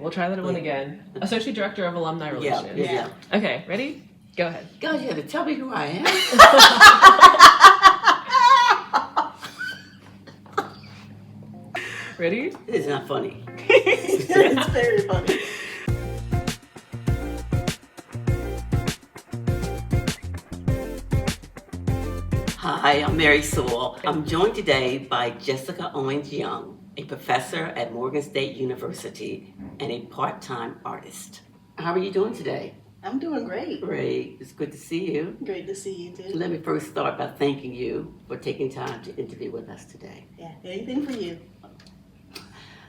we'll try that one again. Associate Director of Alumni Relations. Yeah. Okay, ready? Go ahead. God, you had to tell me who I am. Ready? It's not funny. It's very funny. Hi, I'm Mary Sewell. I'm joined today by Jessica Owens-Young, a professor at Morgan State University and a part-time artist. How are you doing today? I'm doing great. Great. It's good to see you. Great to see you too. Let me first start by thanking you for taking time to interview with us today. Yeah, anything for you.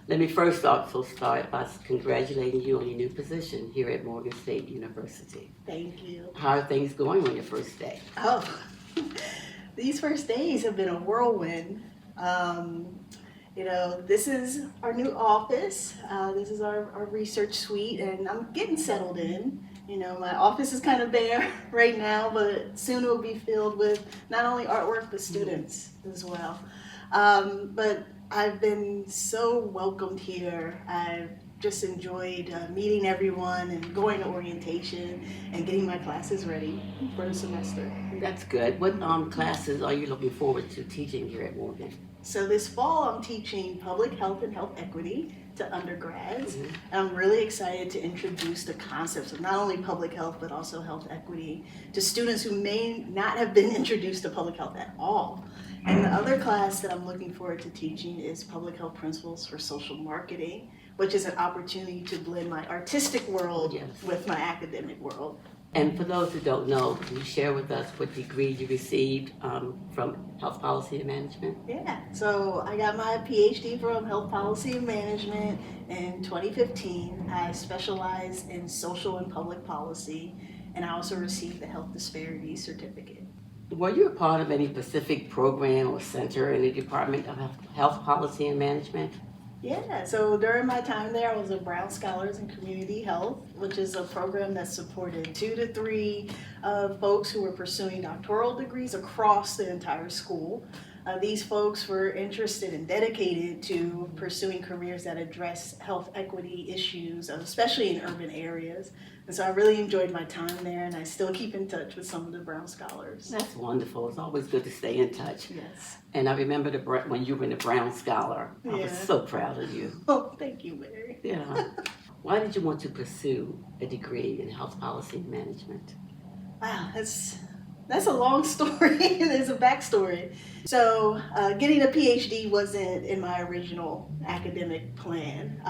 Let me first also start by congratulating you on your new position here at Morgan State University. Thank you. How are things going on your first day? Oh, these first days have been a whirlwind. This is our new office. This is our research suite, and I'm getting settled in. My office is kind of bare right now, but soon it will be filled with not only artwork, but students as well. But I've been so welcomed here. I've just enjoyed meeting everyone and going to orientation and getting my classes ready for the semester. That's good. What classes are you looking forward to teaching here at Morgan? So this fall I'm teaching public health and health equity to undergrads. And I'm really excited to introduce the concepts of not only public health but also health equity to students who may not have been introduced to public health at all. And the other class that I'm looking forward to teaching is Public Health Principles for Social Marketing, which is an opportunity to blend my artistic world with my academic world. And for those who don't know, can you share with us what degree you received from Health Policy and Management? Yeah, so I got my PhD from Health Policy and Management in 2015. I specialized in social and public policy, and I also received the Health Disparities Certificate. Were you a part of any specific program or center in the Department of Health Policy and Management? Yeah, so during my time there, I was a Brown Scholars in Community Health, which is a program that supported 2 to 3 folks who were pursuing doctoral degrees across the entire school. These folks were interested and dedicated to pursuing careers that address health equity issues, especially in urban areas. And so I really enjoyed my time there, and I still keep in touch with some of the Brown Scholars. That's wonderful. It's always good to stay in touch. Yes. And I remember when you were in the Brown Scholar. I was so proud of you. Oh, thank you, Mary. Yeah. Why did you want to pursue a degree in health policy and management? Wow, that's a long story. There's a backstory. So getting a PhD wasn't in my original academic plan.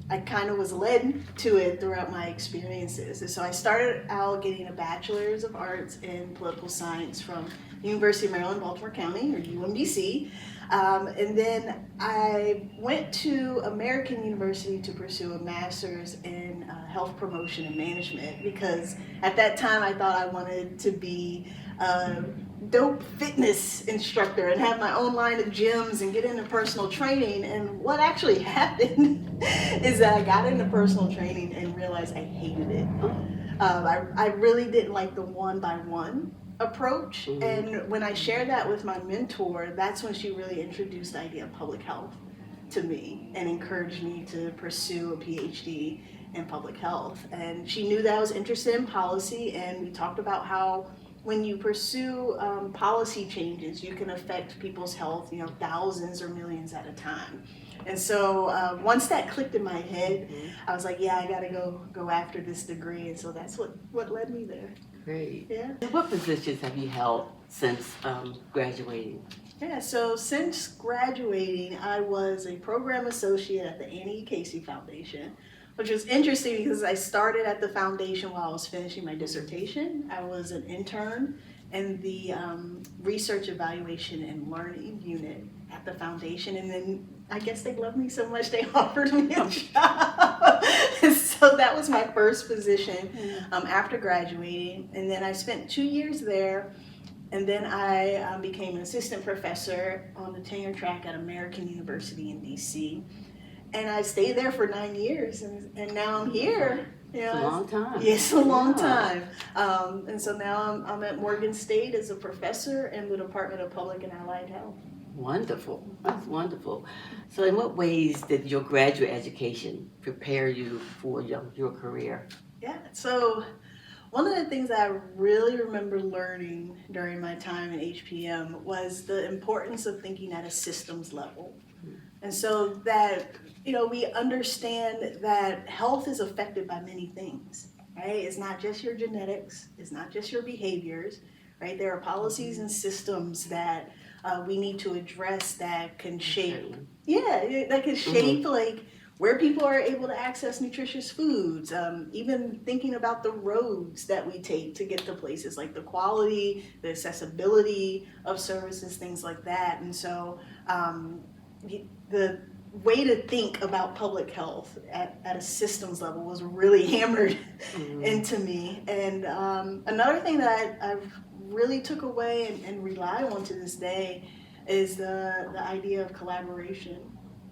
I kind of was led to it throughout my experiences. And so I started out getting a bachelor's of arts in political science from the University of Maryland, Baltimore County, or UMBC. And then I went to American University to pursue a master's in health promotion and management, because at that time I thought I wanted to be a dope fitness instructor and have my own line of gyms and get into personal training. And what actually happened is that I got into personal training and realized I hated it. I really didn't like the one-by-one approach. And when I shared that with my mentor, that's when she really introduced the idea of public health to me and encouraged me to pursue a PhD in public health. And she knew that I was interested in policy, and we talked about how when you pursue policy changes, you can affect people's health, thousands or millions at a time. And so once that clicked in my head, I was like, yeah, I gotta go after this degree. And so that's what led me there. Great. Yeah. And what positions have you held since graduating? Yeah, so since graduating, I was a program associate at the Annie E. Casey Foundation, which was interesting because I started at the foundation while I was finishing my dissertation. I was an intern in the research evaluation and learning unit at the foundation, and then I guess they loved me so much they offered me a job. So that was my first position after graduating, and then I spent 2 years there, and then I became an assistant professor on the tenure track at American University in DC. And I stayed there for 9 years, and now I'm here. It's a long time. Yes, a long time. And so now I'm at Morgan State as a professor in the Department of Public and Allied Health. Wonderful. That's wonderful. So in what ways did your graduate education prepare you for your career? Yeah, so one of the things that I really remember learning during my time in HPM was the importance of thinking at a systems level. And so that, we understand that health is affected by many things, right? It's not just your genetics, it's not just your behaviors, right? There are policies and systems that we need to address that can shape, that can shape like where people are able to access nutritious foods, even thinking about the roads that we take to get to places, like the quality, the accessibility of services, things like that. And so the way to think about public health at a systems level was really hammered into me. And another thing that I've really took away and rely on to this day is the idea of collaboration,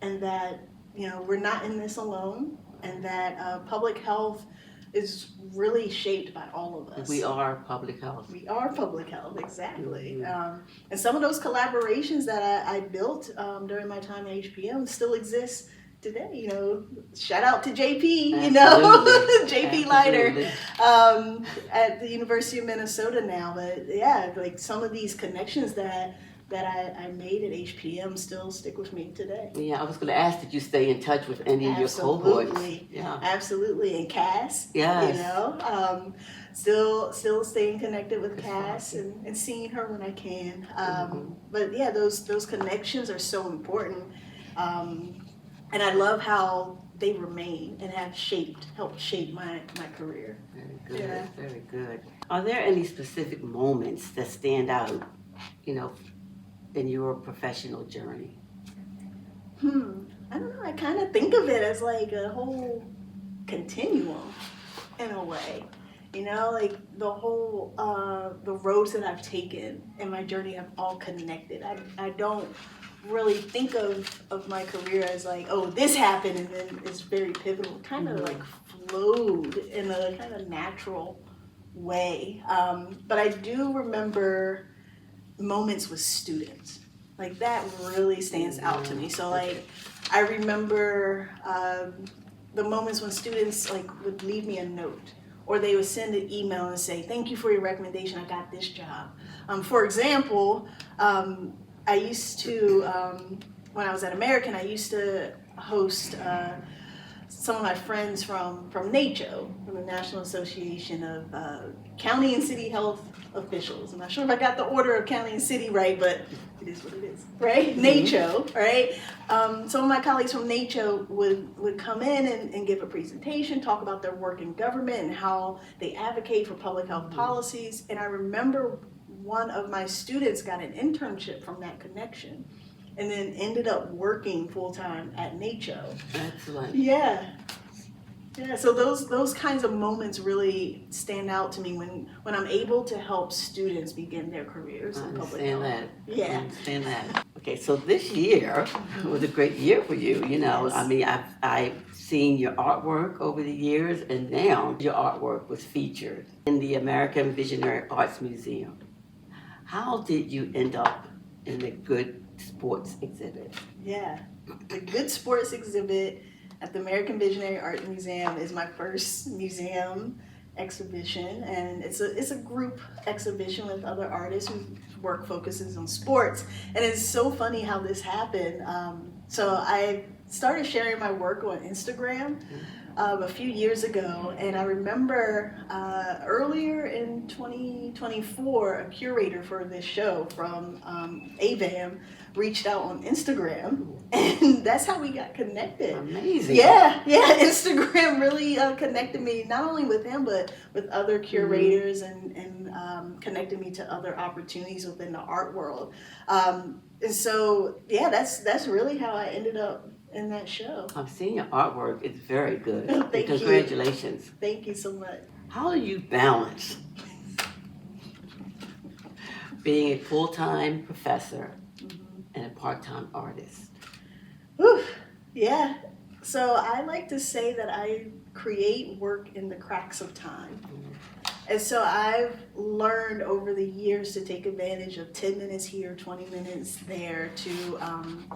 and that we're not in this alone, and that public health is really shaped by all of us. We are public health. We are public health, exactly. And some of those collaborations that I built during my time at HPM still exist today. Shout out to JP, JP Leiter at the University of Minnesota now. But yeah, like some of these connections that I made at HPM still stick with me today. Yeah, I was going to ask, did you stay in touch with any of your cohorts? Yeah, absolutely. And Cass, yes. Still staying connected with Cass and seeing her when I can. But yeah, those connections are so important. And I love how they remain and have helped shape my career. Very good, Yeah. Very good. Are there any specific moments that stand out, in your professional journey? I don't know. I kind of think of it as like a whole continuum in a way. Like the whole, the roads that I've taken in my journey have all connected. I don't really think of my career as like, oh, this happened and then it's very pivotal. It kind of like flowed in a kind of natural way. But I do remember moments with students. Like that really stands out to me. So like I remember the moments when students like would leave me a note, or they would send an email and say, thank you for your recommendation, I got this job. For example, I used to, when I was at American, I used to host some of my friends from NACHO, from the National Association of County and City Health Officials. I'm not sure if I got the order of county and city right, but it is what it is, right? NACHO, right? Some of my colleagues from NACHO would come in and give a presentation, talk about their work in government and how they advocate for public health policies. And I remember one of my students got an internship from that connection and then ended up working full-time at NACHO. Excellent. Yeah, so those kinds of moments really stand out to me when I'm able to help students begin their careers in public health. I understand that. Okay, so this year was a great year for you. Yes. I mean, I've seen your artwork over the years, and now your artwork was featured in the American Visionary Arts Museum. How did you end up in the Good Sports exhibit? Yeah, the Good Sports exhibit at the American Visionary Art Museum is my first museum exhibition, and it's a group exhibition with other artists whose work focuses on sports. And it's so funny how this happened. So I started sharing my work on Instagram a few years ago, and I remember earlier in 2024, a curator for this show from AVAM reached out on Instagram, and that's how we got connected. Amazing. Yeah, Instagram really connected me, not only with him, but with other curators and connected me to other opportunities within the art world. And so, yeah, that's really how I ended up in that show. I've seen your artwork. It's very good. Thank you. Congratulations. Thank you so much. How do you balance being a full-time professor and a part-time artist? Whew. Yeah. So I like to say that I create work in the cracks of time. And so I've learned over the years to take advantage of 10 minutes here, 20 minutes there to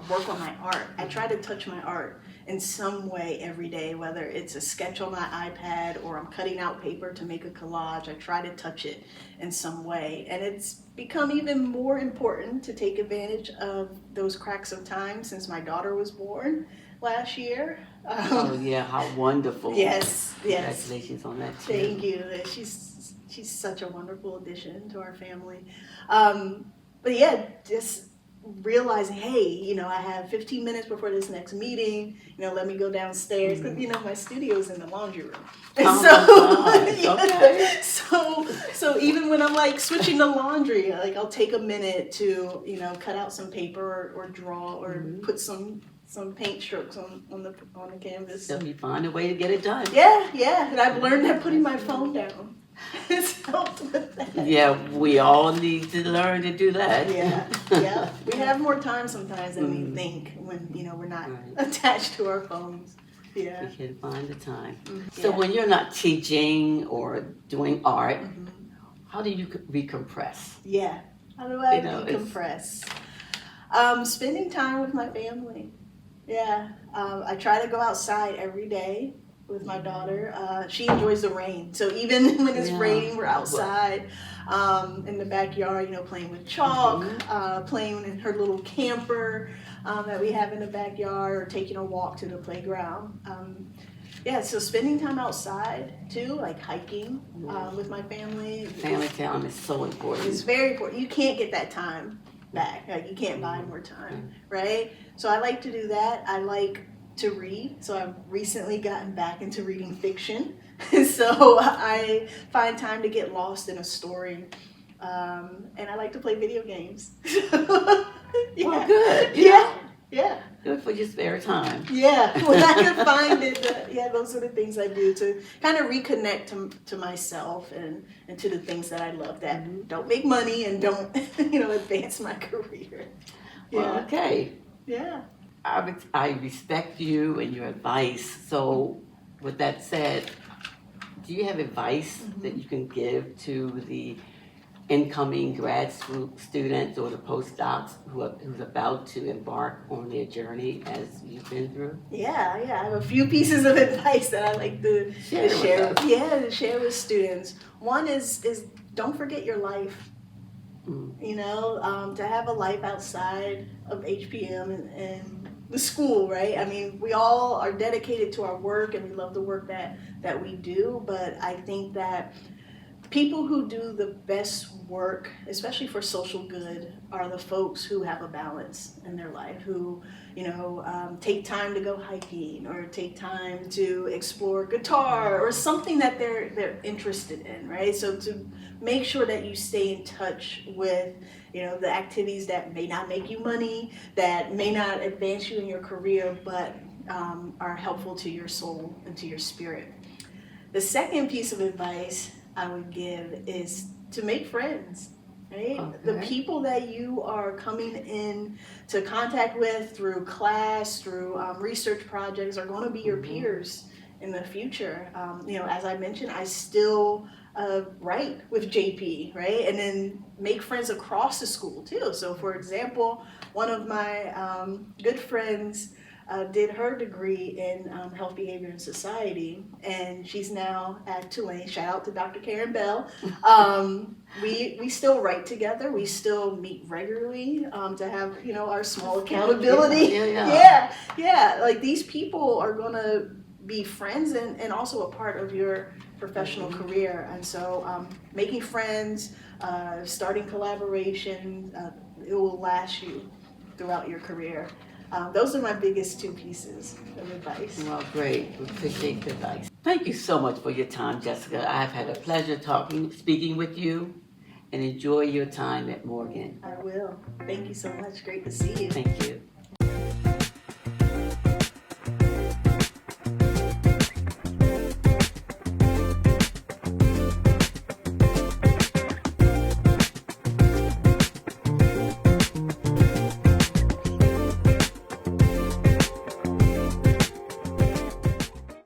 work on my art. I try to touch my art in some way every day, whether it's a sketch on my iPad or I'm cutting out paper to make a collage. I try to touch it in some way. And it's become even more important to take advantage of those cracks of time since my daughter was born last year. Oh yeah, how wonderful. Yes, yes. Congratulations on that too. Thank you. She's such a wonderful addition to our family. But yeah, just realizing, hey, you know, I have 15 minutes before this next meeting. You know, let me go downstairs because you know my studio's in the laundry room. And Okay. So even when I'm like switching the laundry, like I'll take a minute to, you know, cut out some paper or draw or put some paint strokes on the canvas. So you find a way to get it done. Yeah, and I've learned that putting my phone down has helped with that. Yeah, we all need to learn to do that. Yeah. We have more time sometimes than we think when, you know, we're not attached to our phones. Yeah. We can find the time. Mm-hmm. So Yeah. when you're not teaching or doing art, how do you recompress? Yeah. How do I You know, decompress? Spending time with my family. Yeah. I try to go outside every day with my daughter. She enjoys the rain. So even when it's raining, we're outside in the backyard, you know, playing with chalk, playing in her little camper that we have in the backyard, or taking a walk to the playground. Yeah, so spending time outside too, like hiking with my family. Family time is so important. It's very important. You can't get that time back. Like you can't buy more time, right? So I like to do that. I like to read. So I've recently gotten back into reading fiction. So I find time to get lost in a story. And I like to play video games. Well, good. Yeah. Good for your spare time. Yeah, when I can find it, those are the things I do to kind of reconnect to myself and to the things that I love that don't make money and don't, you know, advance my career. Yeah. Well, okay. Yeah. I respect you and your advice. So with that said, do you have advice that you can give to the incoming grad school students or the postdocs who's about to embark on their journey as you've been through? Yeah, I have a few pieces of advice that I like to share with students. One is don't forget your life. You know, to have a life outside of HPM and the school, right? I mean, we all are dedicated to our work and we love the work that we do, but I think that people who do the best work, especially for social good, are the folks who have a balance in their life, who, you know, take time to go hiking or take time to explore guitar or something that they're interested in, right? So to make sure that you stay in touch with, you know, the activities that may not make you money, that may not advance you in your career, but are helpful to your soul and to your spirit. The second piece of advice I would give is to make friends, right? Okay. The people that you are coming in to contact with through class, through research projects are going to be your peers in the future. You know, as I mentioned, I still write with JP, right? And then make friends across the school too. So for example, one of my good friends did her degree in health, behavior, and society, and she's now at Tulane. Shout out to Dr. Karen Bell. We still write together. We still meet regularly to have, you know, our small accountability. Yeah. Like these people are gonna be friends and also a part of your professional career. And so making friends, starting collaboration, it will last you throughout your career. Those are my biggest two pieces of advice. Well, great. We appreciate the advice. Thank you so much for your time, Jessica. I've had a pleasure speaking with you, and enjoy your time at Morgan. I will. Thank you so much. Great to see you. Thank you.